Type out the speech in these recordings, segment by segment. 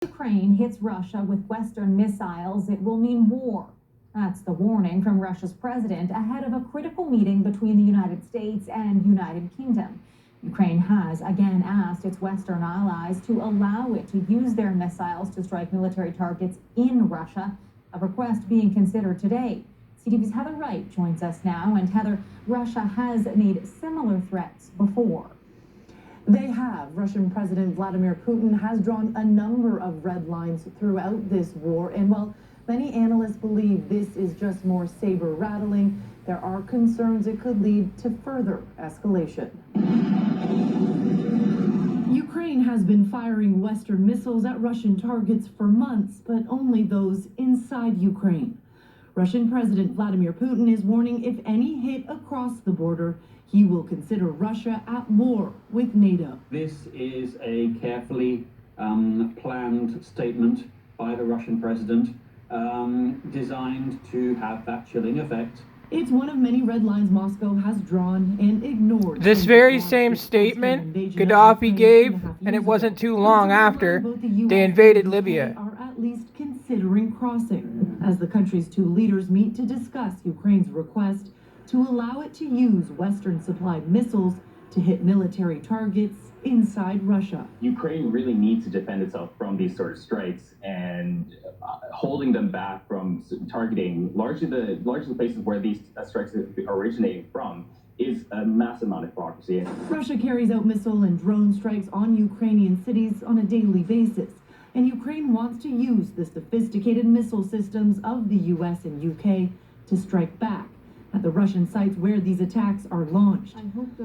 Ukraine hits Russia with Western missiles, it will mean war. That's the warning from Russia's president ahead of a critical meeting between the United States and United Kingdom. Ukraine has again asked its Western allies to allow it to use their missiles to strike military targets in Russia, a request being considered today. CTV's Heather Wright joins us now. And Heather, Russia has made similar threats before. They have. Russian President Vladimir Putin has drawn a number of red lines throughout this war. And while many analysts believe this is just more saber rattling, there are concerns it could lead to further escalation. Ukraine has been firing Western missiles at Russian targets for months, but only those inside Ukraine. Russian President Vladimir Putin is warning if any hit across the border, he will consider Russia at war with NATO. This is a carefully planned statement by the Russian president, designed to have that chilling effect. It's one of many red lines Moscow has drawn and ignored. This very same statement Gaddafi gave, and it wasn't too long after they invaded Libya. Are at least considering crossing as the country's two leaders meet to discuss Ukraine's request to allow it to use Western-supplied missiles to hit military targets inside Russia. Ukraine really needs to defend itself from these sort of strikes, and holding them back from targeting largely the places where these strikes are originating from is a massive amount of hypocrisy. Russia carries out missile and drone strikes on Ukrainian cities on a daily basis, and Ukraine wants to use the sophisticated missile systems of the US and UK to strike back at the Russian sites where these attacks are launched.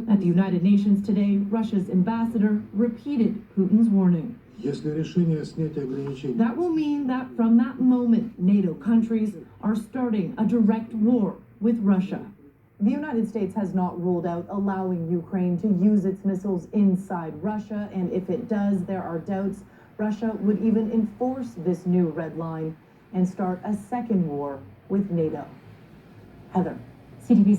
At the United Nations today, Russia's ambassador repeated Putin's warning. That will mean that from that moment, NATO countries are starting a direct war with Russia. The United States has not ruled out allowing Ukraine to use its missiles inside Russia, and if it does, there are doubts Russia would even enforce this new red line and start a second war with NATO. Heather. CTV's